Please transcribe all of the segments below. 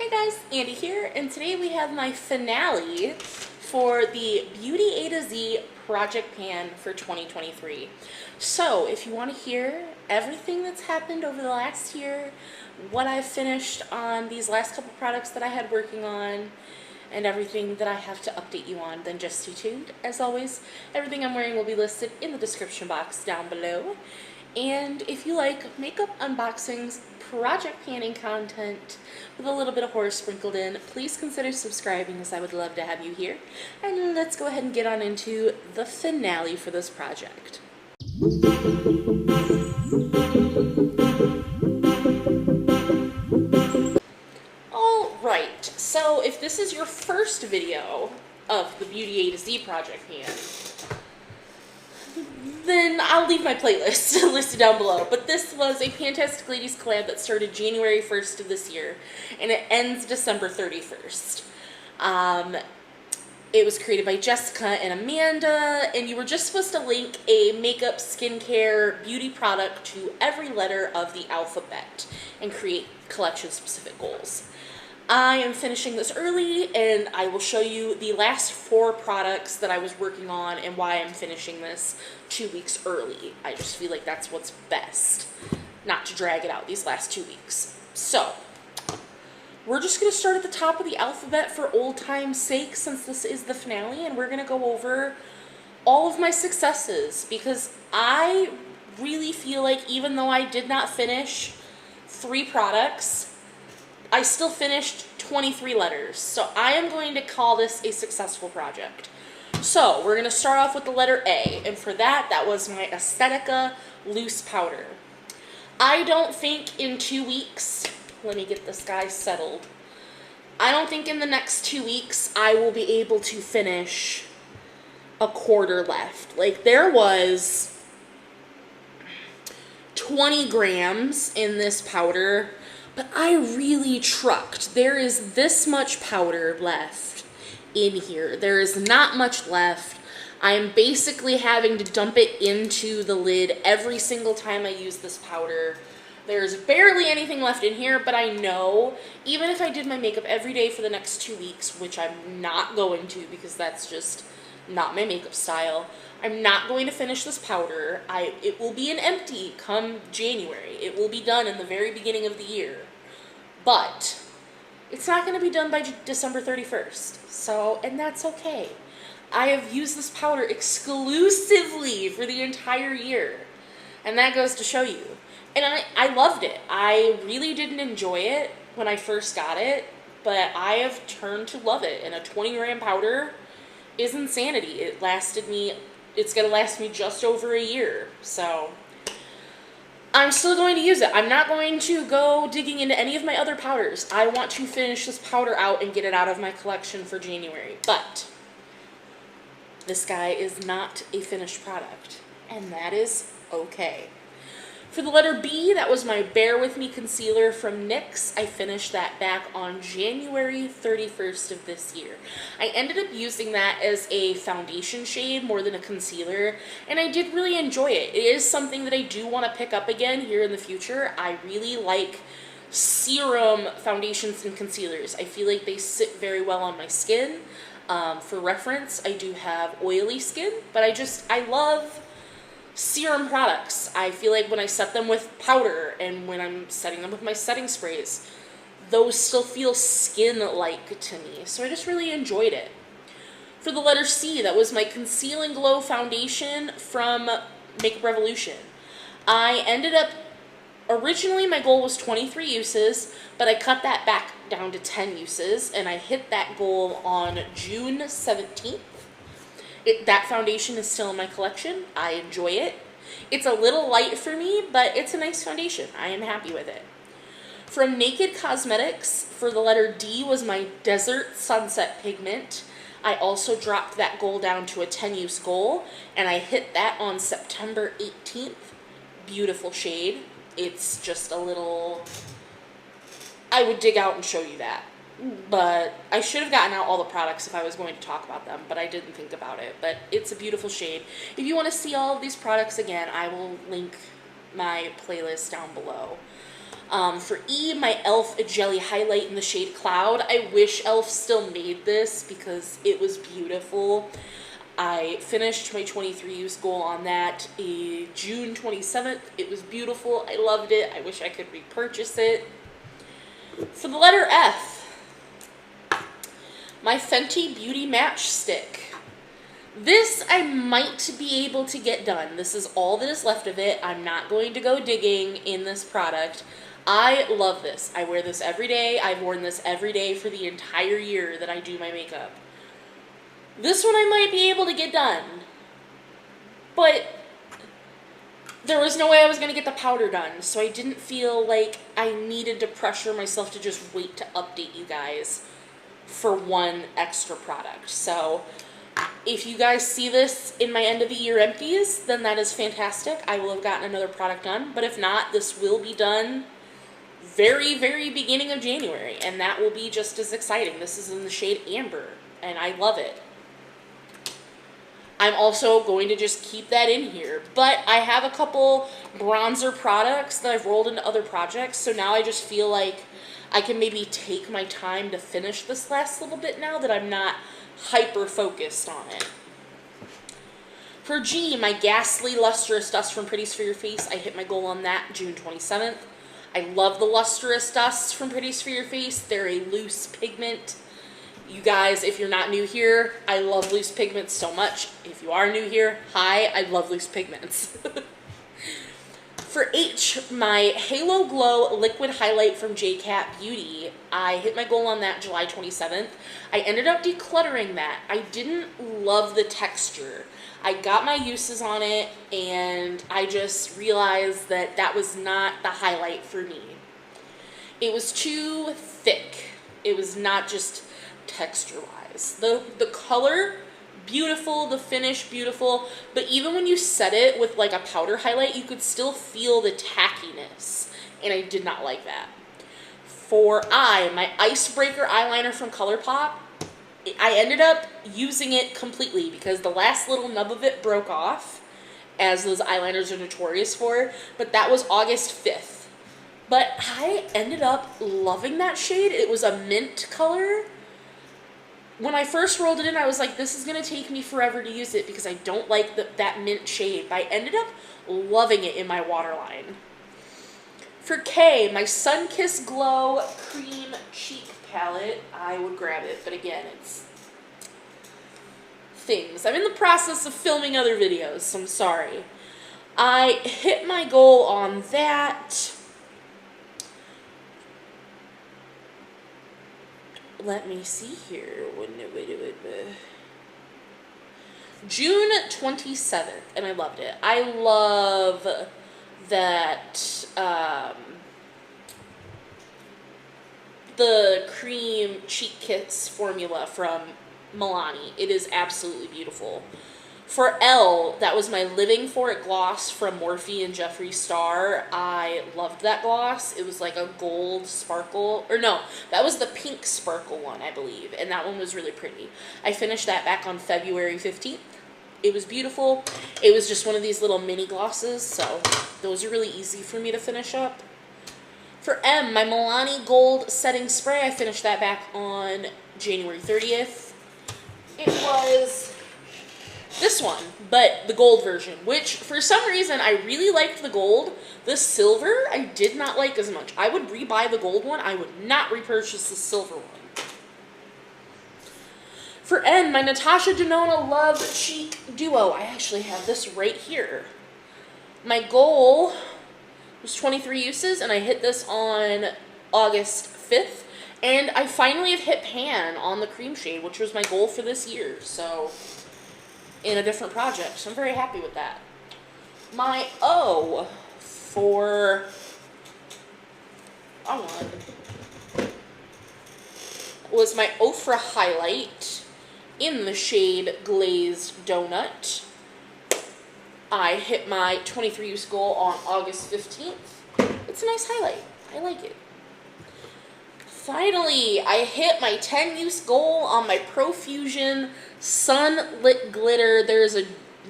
Hey guys, Andy here, and today we have my finale for the Beauty A to Z Project Pan for 2023. So, if you want to hear everything that's happened over the last year, what I've finished on these last couple products that I had working on, and everything that I have to update you on, then just stay tuned. As always, everything I'm wearing will be listed in the description box down below. And if you like makeup unboxings, project panning content with a little bit of horror sprinkled in, please consider subscribing, as I would love to have you here. And let's go ahead and get on into the finale for this project. Alright, so if this is your first video of the Beauty A to Z Project Pan, then I'll leave my playlist listed down below. But this was a Fantastic Ladies collab that started January 1st of this year, and it ends December 31st. It was created by Jessica and Amanda, and you were just supposed to link a makeup, skincare, beauty product to every letter of the alphabet and create collection-specific goals. I am finishing this early, and I will show you the last 4 products that I was working on and why I'm finishing this 2 weeks early. I just feel like that's what's best, not to drag it out these last 2 weeks. So, we're just going to start at the top of the alphabet for old time's sake, since this is the finale, and we're going to go over all of my successes, because I really feel like even though I did not finish 3 products, I still finished 23 letters, so I am going to call this a successful project. So, we're going to start off with the letter A, and for that was my Aesthetica Loose Powder. I don't think in 2 weeks, let me get this guy settled, I don't think in the next 2 weeks I will be able to finish a quarter left. Like, there was 20 grams in this powder, but I really trucked. There is this much powder left in here. There is not much left. I'm basically having to dump it into the lid every single time I use this powder. There's barely anything left in here, but I know even if I did my makeup every day for the next 2 weeks, which I'm not going to because that's just not my makeup style, I'm not going to finish this powder. It will be an empty come January. It will be done in the very beginning of the year. But it's not going to be done by December 31st. So, and that's okay. I have used this powder exclusively for the entire year. And that goes to show you. And I loved it. I really didn't enjoy it when I first got it, but I have turned to love it. And a 20 gram powder is insanity. It's going to last me just over a year. So I'm still going to use it. I'm not going to go digging into any of my other powders. I want to finish this powder out and get it out of my collection for January. But this guy is not a finished product, and that is okay. For the letter B, that was my Bear With Me concealer from NYX. I finished that back on January 31st of this year. I ended up using that as a foundation shade more than a concealer, and I did really enjoy it. It is something that I do want to pick up again here in the future. I really like serum foundations and concealers. I feel like they sit very well on my skin. For reference, I do have oily skin, but I love serum products. I feel like when I set them with powder and when I'm setting them with my setting sprays, those still feel skin-like to me. So I just really enjoyed it. For the letter C, that was my Conceal and Glow foundation from Makeup Revolution. I ended up, originally my goal was 23 uses, but I cut that back down to 10 uses, and I hit that goal on June 17th. That foundation is still in my collection. I enjoy it. It's a little light for me, but it's a nice foundation. I am happy with it. From Naked Cosmetics, for the letter D, was my Desert Sunset pigment. I also dropped that goal down to a 10-use goal, and I hit that on September 18th. Beautiful shade. It's just a little... I would dig out and show you that. But I should have gotten out all the products if I was going to talk about them, but I didn't think about it. But it's a beautiful shade. If you want to see all of these products again, I will link my playlist down below. For E, my e.l.f. Jelly Highlight in the shade Cloud. I wish e.l.f. still made this because it was beautiful. I finished my 23 use goal on that June 27th. It was beautiful. I loved it. I wish I could repurchase it. For the letter F, my Fenty Beauty Match Stick. This I might be able to get done. This is all that is left of it. I'm not going to go digging in this product. I love this. I wear this every day. I've worn this every day for the entire year that I do my makeup. This one I might be able to get done. But there was no way I was going to get the powder done, so I didn't feel like I needed to pressure myself to just wait to update you guys for one extra product. So if you guys see this in my end of the year empties, then that is fantastic. I will have gotten another product done. But if not, this will be done very, very beginning of January. And that will be just as exciting. This is in the shade Amber. And I love it. I'm also going to just keep that in here. But I have a couple bronzer products that I've rolled into other projects. So now I just feel like I can maybe take my time to finish this last little bit now that I'm not hyper-focused on it. For G, my Ghastly Lustrous Dust from Pretties for Your Face. I hit my goal on that June 27th. I love the Lustrous Dusts from Pretties for Your Face. They're a loose pigment. You guys, if you're not new here, I love loose pigments so much. If you are new here, hi, I love loose pigments. For H, my Halo Glow Liquid Highlight from JCat Beauty. I hit my goal on that July 27th. I ended up decluttering that. I didn't love the texture. I got my uses on it, and I just realized that that was not the highlight for me. It was too thick. It was not just texture-wise. The color, beautiful, the finish, beautiful, but even when you set it with like a powder highlight, you could still feel the tackiness, and I did not like that. For I, my Icebreaker eyeliner from ColourPop, I ended up using it completely because the last little nub of it broke off, as those eyeliners are notorious for, but that was August 5th. But I ended up loving that shade. It was a mint color. When I first rolled it in, I was like, this is going to take me forever to use it because I don't like that mint shade. But I ended up loving it in my waterline. For K, my Sunkissed Glow Cream Cheek Palette. I would grab it, but again, it's things. I'm in the process of filming other videos, so I'm sorry. I hit my goal on that. Let me see here. June 27th, and I loved it. I love that the cream cheek kiss formula from Milani. It is absolutely beautiful. For L, that was my Living For It gloss from Morphe and Jeffree Star. I loved that gloss. It was like a gold sparkle. Or no, that was the pink sparkle one, I believe. And that one was really pretty. I finished that back on February 15th. It was beautiful. It was just one of these little mini glosses, so those are really easy for me to finish up. For M, my Milani Gold Setting Spray, I finished that back on January 30th. It was this one, but the gold version, which for some reason I really liked the gold. The silver I did not like as much. I would rebuy the gold one. I would not repurchase the silver one. For N, my Natasha Denona Love Cheek Duo. I actually have this right here. My goal was 23 uses, and I hit this on August 5th. And I finally have hit pan on the cream shade, which was my goal for this year. So, in a different project. So I'm very happy with that. My O for was my Ofra highlight in the shade Glazed Donut. I hit my 23 use goal on August 15th. It's a nice highlight. I like it. Finally, I hit my 10 use goal on my Profusion Sunlit Glitter. There's a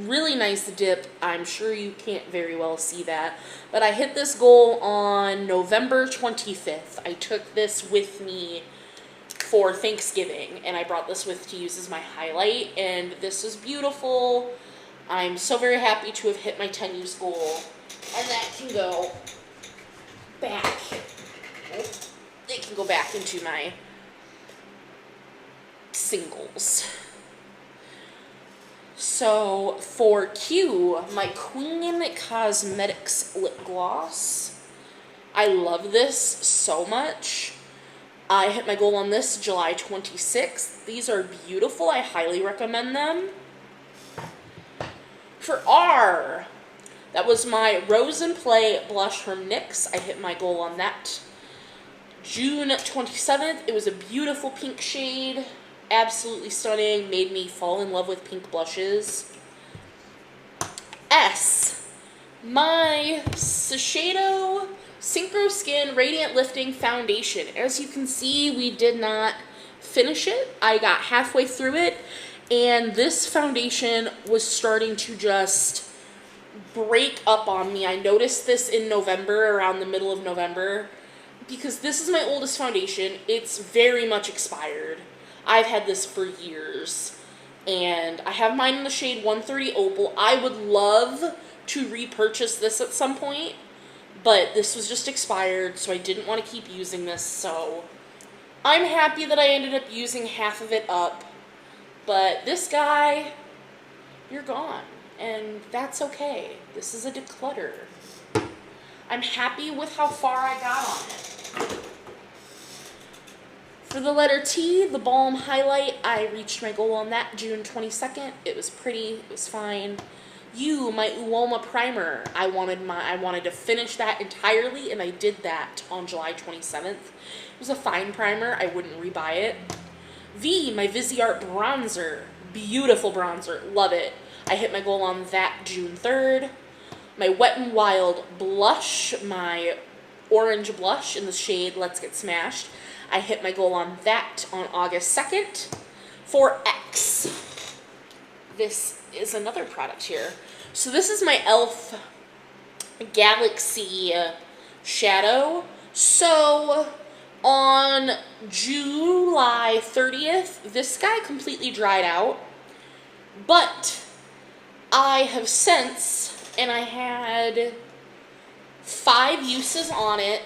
really nice dip. I'm sure you can't very well see that. But I hit this goal on November 25th. I took this with me for Thanksgiving, and I brought this with to use as my highlight, and this is beautiful. I'm so very happy to have hit my 10 use goal, and that can go back. It can go back into my singles. So for Q, my Queen Cosmetics lip gloss. I love this so much. I hit my goal on this July 26th. These are beautiful. I highly recommend them. For R, that was my Rose and Play blush from NYX. I hit my goal on that June 27th. It was a beautiful pink shade. Absolutely stunning. Made me fall in love with pink blushes. S, my Eyeshadow Synchro Skin Radiant Lifting Foundation. As you can see, we did not finish it. I got halfway through it, and this foundation was starting to just break up on me. I noticed this in November, around the middle of November, because this is my oldest foundation. It's very much expired. I've had this for years, and I have mine in the shade 130 Opal. I would love to repurchase this at some point, but this was just expired, so I didn't want to keep using this, so I'm happy that I ended up using half of it up. But this guy, you're gone, and that's okay. This is a declutter. I'm happy with how far I got on it. For the letter T, the Balm Highlight, I reached my goal on that June 22nd. It was pretty, it was fine. U, my Uoma Primer, I wanted to finish that entirely, and I did that on July 27th. It was a fine primer. I wouldn't rebuy it. V, my Viseart Bronzer, beautiful bronzer, love it. I hit my goal on that June 3rd. My Wet n Wild blush, my orange blush in the shade Let's Get Smashed. I hit my goal on that on August 2nd. For X, this is another product here. So this is my e.l.f. Galaxy shadow. So on July 30th, this guy completely dried out, but I have since, and I had 5 uses on it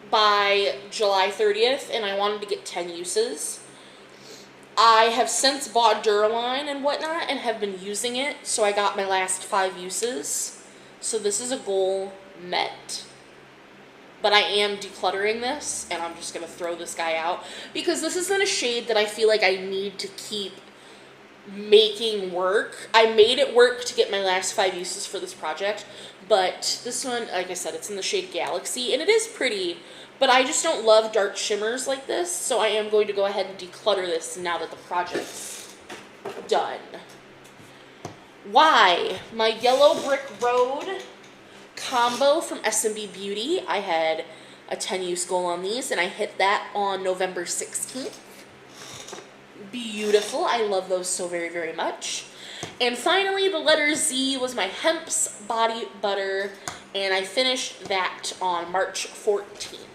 by July 30th, and I wanted to get 10 uses. I have since bought Duraline and whatnot and have been using it, so I got my last 5 uses. So this is a goal met. But I am decluttering this, and I'm just going to throw this guy out, because this isn't a shade that I feel like I need to keep making work. I made it work to get my last 5 uses for this project, but this one, like I said, it's in the shade Galaxy, and it is pretty, but I just don't love dark shimmers like this, so I am going to go ahead and declutter this now that the project's done. Y, my Yellow Brick Road combo from SMB Beauty. I had a 10 use goal on these, and I hit that on November 16th. Beautiful. I love those so very, very much. And finally, the letter Z was my Hemp's Body Butter, and I finished that on March 14th.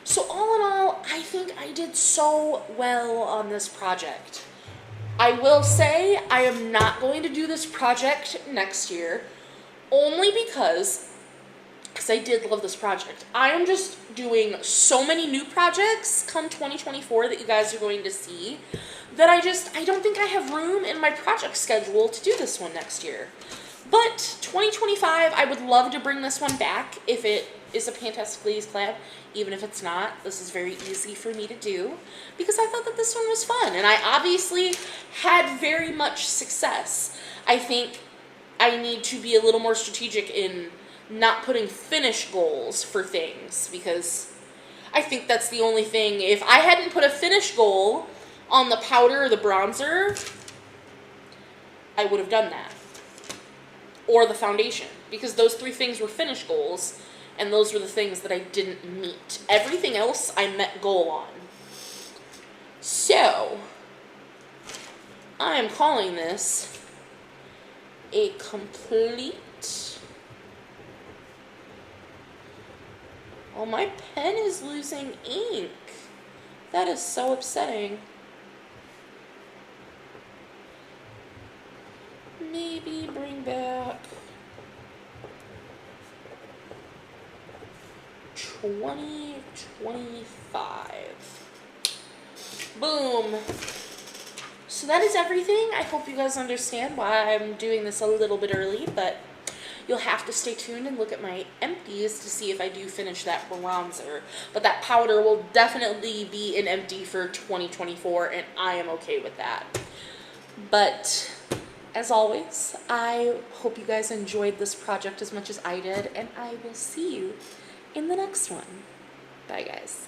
So all in all, I think I did so well on this project. I will say I am not going to do this project next year, only because I did love this project. I am just doing so many new projects come 2024 that you guys are going to see that I don't think I have room in my project schedule to do this one next year. But 2025, I would love to bring this one back if it is a Pantastic Ladies collab. Even if it's not, this is very easy for me to do because I thought that this one was fun, and I obviously had very much success. I think I need to be a little more strategic in not putting finish goals for things, because I think that's the only thing. If I hadn't put a finish goal on the powder or the bronzer, I would have done that. Or the foundation, because those 3 things were finish goals, and those were the things that I didn't meet. Everything else I met goal on. So, I am calling this a complete... Oh, my pen is losing ink. That is so upsetting. Maybe bring back 2025. Boom. So that is everything. I hope you guys understand why I'm doing this a little bit early, but you'll have to stay tuned and look at my empties to see if I do finish that bronzer. But that powder will definitely be an empty for 2024, and I am okay with that. But as always, I hope you guys enjoyed this project as much as I did, and I will see you in the next one. Bye, guys.